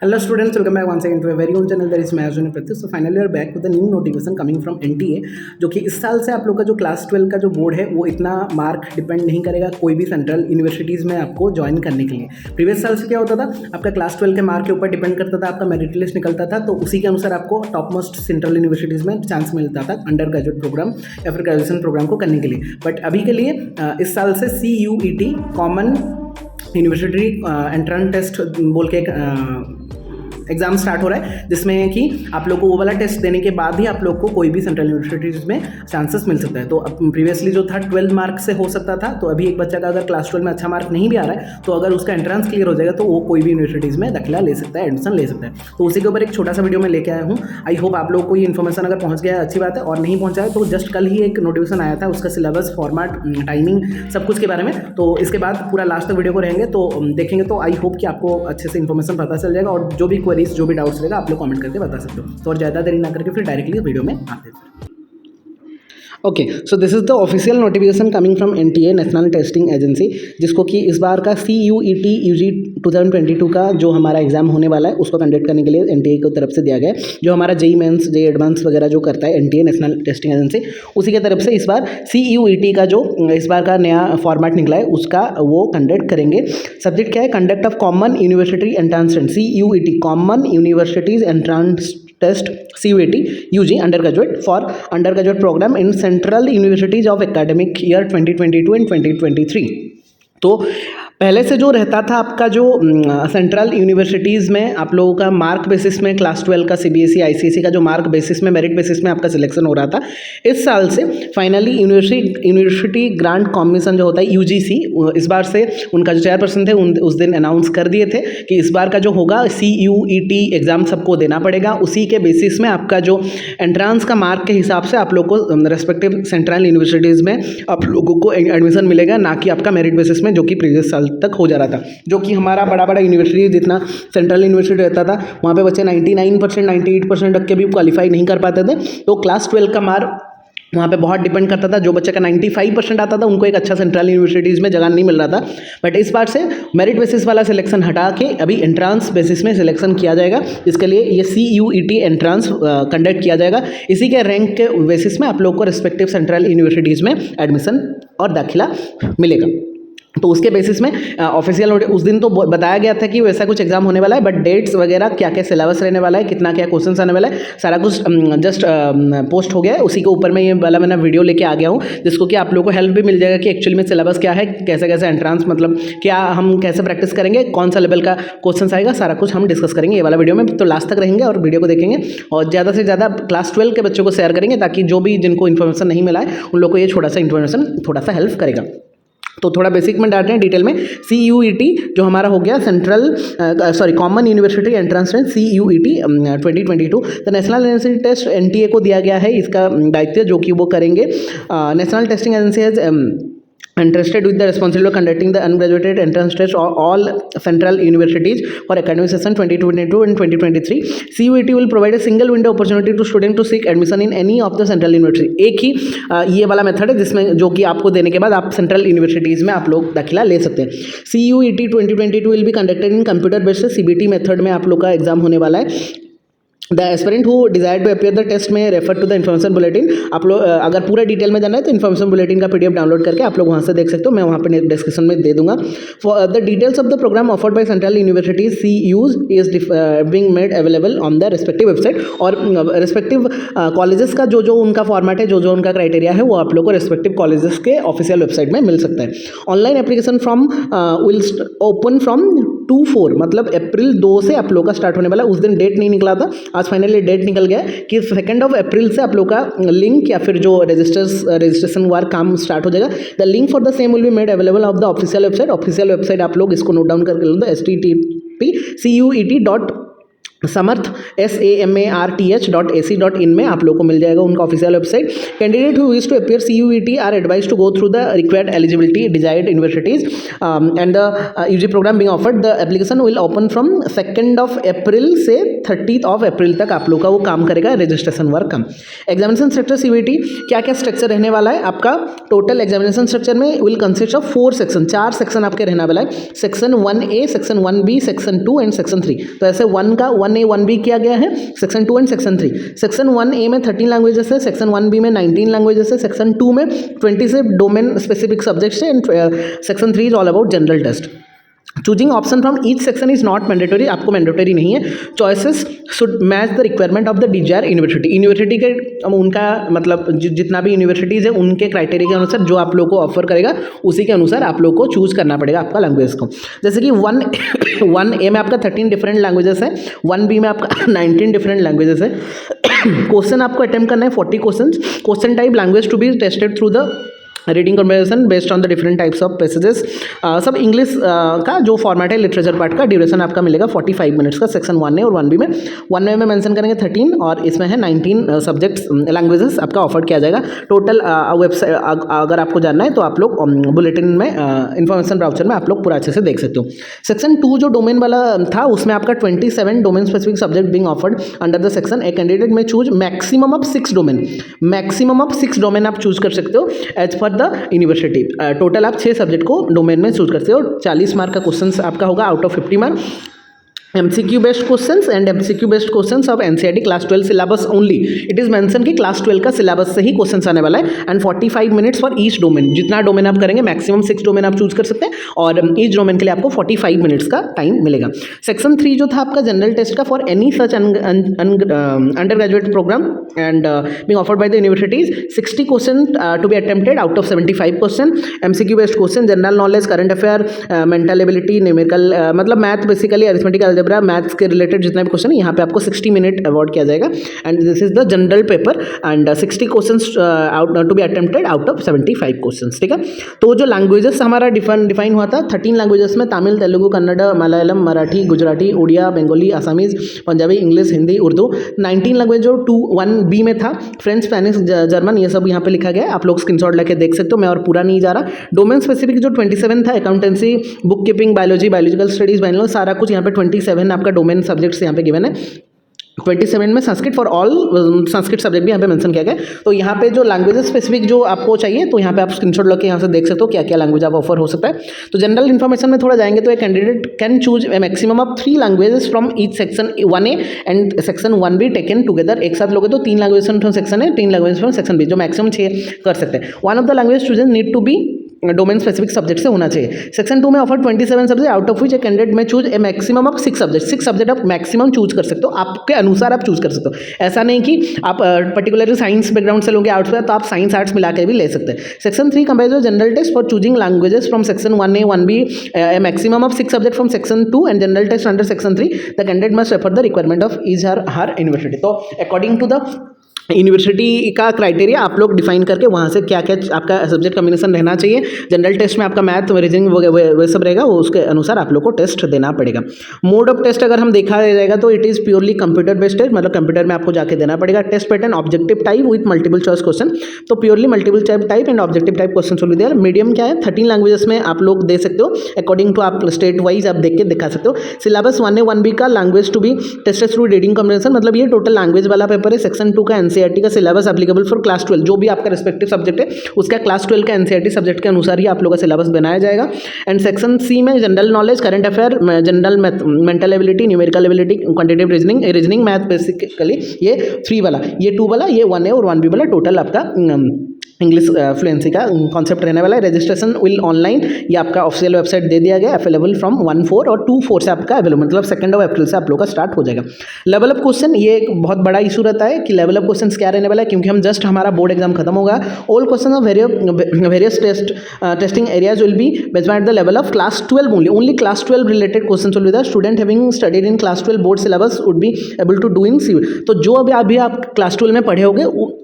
Hello students, welcome back once again to a very own channel that is मैं Arjun Pratyush. So finally we are back with the new notification coming from NTA, जो कि इस साल से आप लोग का जो क्लास 12 का जो बोर्ड है वो इतना मार्क डिपेंड नहीं करेगा कोई भी सेंट्रल यूनिवर्सिटीज़ में आपको ज्वाइन करने के लिए। प्रीवियस साल से क्या होता था, आपका क्लास 12 के मार्क के ऊपर डिपेंड करता था, आपका मेरिट लिस्ट निकलता था, तो उसी के अनुसार आपको टॉप मोस्ट सेंट्रल यूनिवर्सिटीज़ में चांस मिलता था अंडर ग्रेजुएट प्रोग्राम या फिर ग्रेजुएशन प्रोग्राम को करने के लिए। बट अभी के लिए इस साल से CUET common university entrance test बोल के एग्जाम स्टार्ट हो रहा है, जिसमें कि आप लोग को वो वाला टेस्ट देने के बाद ही आप लोग को कोई भी सेंट्रल यूनिवर्सिटीज़ में चांसेस मिल सकता है। तो प्रीवियसली जो था 12 मार्क से हो सकता था, तो अभी एक बच्चा का अगर क्लास 12 में अच्छा मार्क नहीं भी आ रहा है तो अगर उसका एंट्रेंस क्लियर हो जाएगा तो वो कोई भी यूनिवर्सिटीज़ में दाखिला ले सकता है, एडमिशन ले सकता है। तो उसी के ऊपर एक छोटा सा वीडियो में लेके आया हूँ। आई होप आप लोग को ये इन्फॉर्मेशन अगर पहुँच गया है अच्छी बात है, और नहीं पहुँचा है तो जस्ट कल ही एक नोटिफिकेशन आया था, उसका सिलेबस, फॉर्मेट, टाइमिंग, सब कुछ के बारे में। तो इसके बाद पूरा लास्ट तक वीडियो को रहेंगे तो देखेंगे, तो आई होप कि आपको अच्छे से इन्फॉर्मेशन पता चल जाएगा, और जो भी क्वेरीज, जो भी डाउट्स रहेगा आप लोग कमेंट करके बता सकते हो। तो और ज़्यादा देरी ना करके फिर डायरेक्टली वीडियो में आते हैं। Okay, so this is the official notification coming from NTA national testing agency, जिसको कि इस बार का CUET UG 2022 का जो हमारा एग्जाम होने वाला है उसको कंडक्ट करने के लिए NTA की तरफ से दिया गया है। जो हमारा JEE मेंस, JEE एडवांस वगैरह जो करता है NTA नेशनल टेस्टिंग एजेंसी, उसी की तरफ से इस बार CUET का जो इस बार का नया फॉर्मेट निकला है उसका वो कंडक्ट करेंगे। सब्जेक्ट क्या है? Conduct of common university entrance test, CUET common universities entrance test, CUET UG undergraduate for undergraduate programme in central universities of academic year 2022 and 2023। तो पहले से जो रहता था आपका जो सेंट्रल यूनिवर्सिटीज़ में आप लोगों का मार्क बेसिस में क्लास 12 का CBSE ICSE का जो मार्क बेसिस में, मेरिट बेसिस में आपका सिलेक्शन हो रहा था, इस साल से फाइनली यूनिवर्सिटी ग्रांट कमीशन जो होता है UGC, इस बार से उनका जो चेयरपर्सन थे उस दिन अनाउंस कर दिए थे कि इस बार का जो होगा CUET एग्ज़ाम सबको देना पड़ेगा। उसी के बेसिस में आपका जो एंट्रांस का मार्क के हिसाब से आप लोग को रेस्पेक्टिव सेंट्रल यूनिवर्सिटीज़ में आप लोगों को एडमिशन मिलेगा, ना कि आपका मेरिट बेसिस में जो कि प्रीवियस साल तक हो जा रहा था। जो कि हमारा बड़ा बड़ा यूनिवर्सिटी जितना सेंट्रल यूनिवर्सिटी रहता था वहाँ पे बच्चे 99% 98% तक के भी क्वालिफाई नहीं कर पाते थे। तो क्लास 12 का मार्क वहाँ पे बहुत डिपेंड करता था। जो बच्चे का 95% आता था उनको एक अच्छा सेंट्रल यूनिवर्सिटीज़ में जगह नहीं मिल रहा था। बट इस बार से मेरिट बेसिस वाला सिलेक्शन हटा के अभी एंट्रांस बेसिस में सिलेक्शन किया जाएगा। इसके लिए ये CUET एंट्रांस कंडक्ट किया जाएगा। इसी के रैंक के बेसिस में आप लोग को रिस्पेक्टिव सेंट्रल यूनिवर्सिटीज़ में एडमिशन और दाखिला मिलेगा। तो उसके बेसिस में ऑफिशियल उस दिन तो बताया गया था कि वैसा कुछ एग्जाम होने वाला है, बट डेट्स वगैरह क्या क्या सिलेबस रहने वाला है, कितना क्या क्वेश्चंस आने वाला है, सारा कुछ जस्ट पोस्ट हो गया है। उसी के ऊपर मैं ये वाला मैंने वीडियो लेके आ गया हूँ, जिसको कि आप लोगों को हेल्प भी मिल जाएगा कि एक्चुअली में सिलेबस क्या है, कैसे कैसे एंट्रांस, मतलब क्या हम कैसे प्रैक्टिस करेंगे, कौन सा लेवल का क्वेश्चन आएगा, सारा कुछ हम डिस्कस करेंगे ये वाला वीडियो में। तो लास्ट तक रहेंगे और वीडियो को देखेंगे, और ज़्यादा से ज़्यादा क्लास 12 के बच्चों को शेयर करेंगे, ताकि जो भी जिनको इन्फॉर्मेशन नहीं मिला है उन लोग को ये छोटा सा इन्फॉर्मेशन थोड़ा सा हेल्प करेगा। तो थोड़ा बेसिक में डालते हैं डिटेल में। CUET जो हमारा हो गया central common university entrance test CUET 2022, तो नेशनल यूनिवर्सिटी टेस्ट NTA को दिया गया है इसका दायित्व, जो कि वो करेंगे। National testing agency has entrusted with the responsibility of conducting the ungraduated entrance test of all central universities for academic session 2022 and 2023. CUET will provide a single window opportunity to student to seek admission in any of the central university. एक ही ये वाला method है जिसमें जो कि आपको देने के बाद आप सेंट्रल यूनिवर्सिटीज़ में आप लोग दाखिला ले सकते हैं। CUET 2022 will be conducted in computer based CBT method में आप लोग का एग्जाम होने वाला है। The aspirant who desire to appear the test में refer to the information bulletin. आप लोग अगर पूरा डिटेल में जाना है तो इन्फॉर्मेशन बुलेटिन का PDF डाउनलोड करके आप लोग वहाँ से देख सकते हो, मैं वहाँ पे डिस्क्रिप्शन में दे दूंगा। For the details of the programme offered by central universities CUs is being made available on the respective website. और रिस्पेक्टिव कॉलेजेस का जो जो उनका फॉर्मेट है, जो जो उनका क्राइटेरिया है, वो आप लोग को रिस्पेक्टिव कॉलेजेस के ऑफिशियल वेबसाइट में मिल सकता है। Online application from will open from 2/4, मतलब अप्रैल 2 से आप लोग का स्टार्ट होने वाला है। उस दिन डेट नहीं निकला था, आज फाइनली डेट निकल गया कि 2 अप्रैल से आप लोग का लिंक या फिर जो रजिस्ट्रेशन वार काम स्टार्ट हो जाएगा। The link for the same will be made available of the official website. Official website आप लोग इसको नोट डाउन करके लो, http CUET समर्थ SAMARTH.AC.in में आप लोगों को मिल जाएगा उनका official website. Candidate who wish to appear CUET are advise to go through the required eligibility desired universities and the UG programme being offered. The application will open from 2 April से 30 अप्रैल तक आप लोग का वो काम करेगा, रजिस्ट्रेशन वर्क का। Examination structure CUET क्या क्या स्ट्रक्चर रहने वाला है आपका? टोटल एग्जामिनेशन स्ट्रक्चर में will consist of 4 section, 4 section आपके रहने वाला है। Section 1A, section 1B, section 2 and section 3। तो ऐसे 1A 1B किया गया है, section 2 and section 3। Section 1A में 13 लैंग्वेजेस है, सेक्शन 1B में 19 लैंग्वेजेस है, सेक्शन 2 में 20 से डोमेन स्पेसिफिक सब्जेक्ट्स है and section 3 is all about general test. Choosing option from each section is not mandatory, आपको मैंडेटरी नहीं है। Choices should match the requirement of the desire university के उनका मतलब जितना भी यूनिवर्सिटीज़ है उनके क्राइटेरिया के अनुसार जो आप लोग को ऑफर करेगा उसी के अनुसार आप लोग को चूज करना पड़ेगा आपका लैंग्वेज को। जैसे कि 1A में आपका 13 डिफरेंट लैंग्वेजेस है, 1B में आपका 19 डिफरेंट लैंग्वेजेस है। क्वेश्चन आपको अटेम्प्ट करना है 40 question. Question type language to be tested through the reading conversation based on the different types of passages. सब इंग्लिश का जो फॉर्मेट है लिटरेचर पार्ट का ड्यूरेशन आपका मिलेगा 45 मिनट्स का। सेक्शन 1A और 1B में 1A में मेंशन करेंगे 13 और इसमें है 19 सब्जेक्ट्स लैंग्वेजेस आपका ऑफर किया जाएगा। टोटल वेबसाइट अगर आपको जानना है तो आप लोग बुलेटिन में इन्फॉर्मेशन ब्राउचर में आप लोग पूरा अच्छे से देख सकते हो। सेक्शन 2 जो डोमेन वाला था उसमें आपका 27 domain specific subject being offered under the section. A candidate may choose maximum of 6 domain, maximum of 6 domain आप चूज कर सकते हो as per the university. Total आप 6 सब्जेक्ट को डोमेन में चूज करते हो। 40 मार्क का क्वेश्चन आपका होगा out of 50 mark. MCQ based questions and MCQ based questions of NCERT class 12 syllabus only. It is mention कि क्लास 12 का सिलेबस से ही क्वेश्चंस आने वाला है and 45 minutes for each domain. जितना डोमेन आप करेंगे मैक्सिमम 6 डोमेन आप चूज कर सकते हैं और ईच डोमेन के लिए आपको 45 मिनट्स का टाइम मिलेगा। सेक्शन 3 जो था आपका जनरल टेस्ट का for any such undergraduate program and being offered by the universities. 60 question to be attempted out of 75 question. MCQ based question general knowledge, current affair, mental ability, numerical मतलब math basically arithmetic algebra maths के related जितना भी question है यहाँ पे आपको 60 minute award किया जाएगा and this is the general paper and 60 questions out to be attempted out of 75 questions. ठीक है, तो जो लैंग्वेजेस हमारा डिफाइन हुआ था 13 लैंग्वेजेस में Tamil, Telugu, Kannada, Malayalam, Marathi, Gujarati, Odia, Bengali, Assamese, Punjabi, English, Hindi, Urdu. 19 language जो 1B में था फ्रेंच, स्पेनिश, जर्मन, ये सब यहाँ पे लिखा गया है, आप लोग स्क्रीनशॉट लेके देख सकते हो। मैं और पूरा नहीं जा रहा। डोमेन स्पेसिफिक जो 27 था accountancy, book keeping, biology, biological studies, सारा कुछ यहाँ पे 27 आपका डोमेन सब्जेक्ट्स यहाँ पे गिवन है। 27 में Sanskrit for all Sanskrit subject भी यहाँ पे मेंशन किया गया। तो यहाँ पे जो लैंग्वेज स्पेसिफिक जो आपको चाहिए तो यहाँ पे आप स्क्रीनशॉट लेके यहाँ से देख सकते हो क्या क्या लैंग्वेज आप ऑफर हो सकता है। तो जनरल इन्फॉर्मेशन में थोड़ा जाएंगे तो एक candidate can choose a maximum of 3 languages from each section 1A and section 1B taken together. एक साथ लोगे तो 3 language from section A, 3 language from section B, जो मैक्सिमम 6 कर सकते हैं। One of the language chosen need to be domain specific subject से होना चाहिए। सेक्शन 2 में offer 27 subject out of which a candidate may choose a maximum of 6 subject. 6 subject आप maximum choose कर सकते हो, आपके अनुसार आप चूज कर सकते हो। ऐसा नहीं कि आप पर्टिकुलरली साइंस बैकग्राउंड से लोगे आर्ट्स में तो आप साइंस आर्ट्स मिला के भी ले सकते हैं। Section 3 compare general test for choosing languages from section 1A 1B a maximum of 6 subject from section 2 and general test under section 3 the candidate must refer the requirement of is हर university. तो according to the university का criteria आप लोग define करके वहाँ से क्या क्या आपका सब्जेक्ट कॉम्बिनेशन रहना चाहिए। जनरल टेस्ट में आपका मैथ, रीजनिंग वह सब रहेगा, वो उसके अनुसार आप लोग को टेस्ट देना पड़ेगा। मोड ऑफ टेस्ट अगर हम देखा जाएगा तो it is purely computer based test, मतलब कंप्यूटर में आपको जाके देना पड़ेगा। Test pattern objective type with multiple choice question, तो purely multiple choice type and objective type question will be there. Medium क्या है 13 लैंग्वेजेस में आप लोग दे सकते हो अकॉर्डिंग टू आप स्टेट वाइज आप देख के दिखा सकते हो। सिलेबस 1A 1B का language to be tested through reading comprehension, मतलब ये टोटल लैंग्वेज वाला पेपर है। सेक्शन 2 का NCERT का सिलेबस एप्लीकेबल फॉर क्लास 12, जो भी आपका रिस्पेक्टिव सब्जेक्ट है उसका क्लास 12 का NCERT सब्जेक्ट के अनुसार ही आप लोगों का सिलेबस बनाया जाएगा। एंड सेक्शन C में general knowledge, current affair, general mental ability, numerical ability, quantitative reasoning math basically ये 3 वाला, ये 2 वाला, ये 1A और 1B वाला टोटल आपका इंग्लिश फ्लुएंसी का कॉन्सेप्ट रहने वाला है। रजिस्ट्रेशन विल ऑनलाइन, ये आपका ऑफिशियल वेबसाइट दे दिया गया, अवेलेबल फ्रॉम 1/4 और 2/4 से आपका अवेलेबल, मतलब 2 अप्रैल से आप लोग का स्टार्ट हो जाएगा। लेवल अप क्वेश्चन, ये एक बहुत बड़ा इशू रहता है कि लेवल अप क्वेश्चन क्या रहने वाला है, क्योंकि हम जस्ट हमारा बोर्ड एग्जाम खत्म होगा। All question of various testing areas will be based at the level of class 12 only class 12 related question will be the student having studied in class 12 board syllabus would be able to do in CUET। तो जो अभी आप class 12 में पढ़े होगे,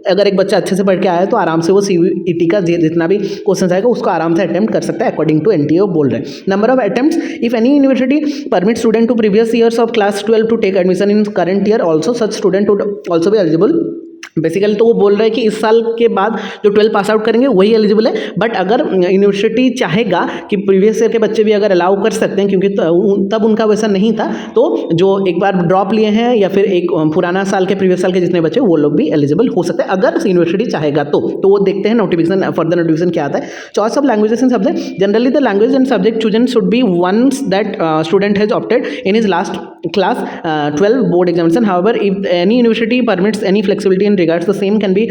अगर एक बच्चा अच्छे से पढ़ के आया है तो आराम से वो CUET का जितना भी क्वेश्चन आएगा उसको आराम से अटेम्प्ट कर सकता है अकॉर्डिंग टू NTA बोल रहे हैं। Number of attempts, if any university permit student to previous years of class 12 to take admission in current year also such student would also be eligible. Basically तो वो बोल रहे हैं कि इस साल के बाद जो 12 पास आउट करेंगे वही एलिजिबल है, बट अगर यूनिवर्सिटी चाहेगा कि प्रीवियस ईयर के बच्चे भी अगर अलाउ कर सकते हैं, क्योंकि तब उनका वैसा नहीं था, तो जो एक बार ड्रॉप लिए हैं या फिर एक पुराना साल के प्रीवियस साल के जितने बच्चे वो लोग भी एलिजिबल हो सकते हैं अगर यूनिवर्सिटी चाहेगा तो वो देखते हैं नोटिफिकेशन, फर्दर नोटिफिकेशन क्या आता है। Choice of languages and subject, generally the language and subject chosen should be once that student has opted in his last class 12 board examination. However, if any university permits any flexibility in regards, the same can be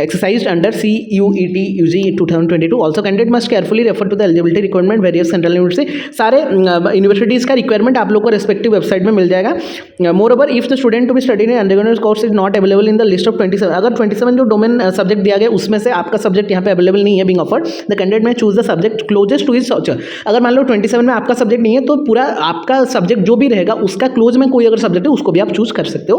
exercised under CUET UG 2022. Also, candidate must carefully refer to the eligibility requirement various central university. सारे universities का requirement आप लोग को respective website में मिल जाएगा। Moreover, if the student to be study in undergraduate course is not available in the list of 27, अगर 27 जो डोमेन सब्जेक्ट दिया गया उसमें से आपका सब्जेक्ट यहाँ पे अवेलेबल नहीं है being offered, the candidate may choose the subject closest to his subject. अगर मान लो 27 में आपका सब्जेक्ट नहीं है तो पूरा आपका सब्जेक्ट जो भी रहेगा उसका क्लोज में कोई अगर सब्जेक्ट है उसको भी आप चूज कर सकते हो,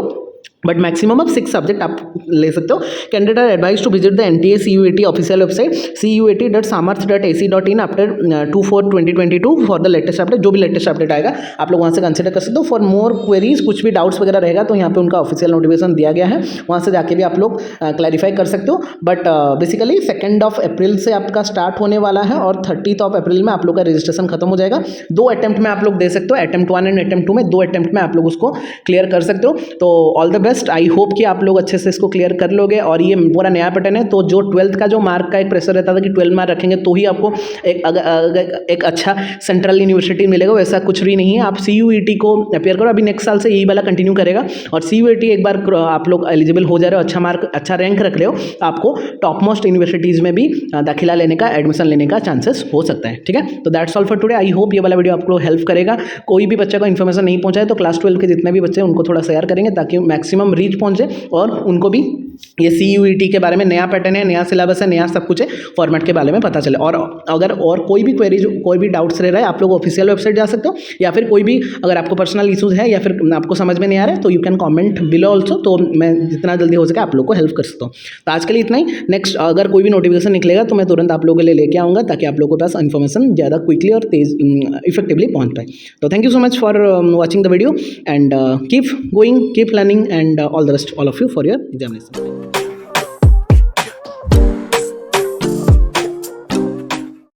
बट मैक्सिमम ऑफ 6 सब्जेक्ट आप ले सकते हो। Candidate are advise to visit the NTA CUET official website cuet.samarth.ac.in after 2/4/2022 for the latest update. जो भी लेटेस्ट अपडेट आएगा आप लोग वहाँ से कंसिडर कर सकते हो। फॉर मोर क्वेरीज, कुछ भी डाउट्स वगैरह रहेगा तो यहाँ पे उनका ऑफिशियल नोटिफिकेशन दिया गया है, वहाँ से जाके भी आप लोग क्लैरिफाई कर सकते हो। बट बेसिकली 2 अप्रैल से आपका स्टार्ट होने वाला है और 30 अप्रैल में आप लोग का रजिस्ट्रेशन खत्म हो जाएगा। 2 अटेम्प्ट में आप लोग दे सकते हो, अटेम्प्ट 1 एंड अटेम्प्ट 2 में 2 अटेम्प्ट में आप लोग उसको क्लियर कर सकते हो। तो all the best, I hope कि आप लोग अच्छे से इसको क्लियर कर लोगे। और ये पूरा नया पैटर्न है, तो जो 12th का जो मार्क का एक प्रेशर रहता था कि 12 मार्क रखेंगे तो ही आपको एक अच्छा सेंट्रल यूनिवर्सिटी मिलेगा, वैसा कुछ भी नहीं है। आप CUET को अपेयर करो, अभी नेक्स्ट साल से यही वाला कंटिन्यू करेगा। और CUET एक बार आप लोग एलिजिबल हो जा रहे हो, अच्छा मार्क अच्छा रैंक रख रहे हो, तो आपको टॉप मोस्ट यूनिवर्सिटीज़ में भी दाखिला लेने का, एडमिशन लेने का चांसेस हो सकता है। ठीक है, तो that's all for today. I hope ये वाला वीडियो आपको हेल्प करेगा। कोई भी बच्चे को इन्फॉर्मेशन नहीं पहुंचाए तो क्लास 12 के जितने भी बच्चे हैं उनको थोड़ा शेयर करेंगे ताकि मैक्सिमम रीच पहुंचे और उनको भी ये CUET के बारे में नया पैटर्न है, नया सिलेबस है, नया सब कुछ है, फॉर्मेट के बारे में पता चले। और अगर और कोई भी क्वेरीज, कोई भी डाउट्स रह रहा है, आप लोग ऑफिशियल वेबसाइट जा सकते हो, या फिर कोई भी अगर आपको पर्सनल इशूज़ है या फिर आपको समझ में नहीं आ रहा है तो you can comment below also, तो मैं जितना जल्दी हो सके आप लोग को हेल्प कर सकता हूँ। तो आज के लिए इतना ही। नेक्स्ट अगर कोई भी नोटिफिकेशन निकलेगा तो मैं तुरंत आप लोगों के लिए लेके आऊँगा ताकि आप लोगों के पास इन्फॉर्मेशन ज़्यादा क्विकली और तेज इफेक्टिवली पहुँच पाए। तो thank you so much for watching the video and keep going, keep learning and all the best all of you for your examination.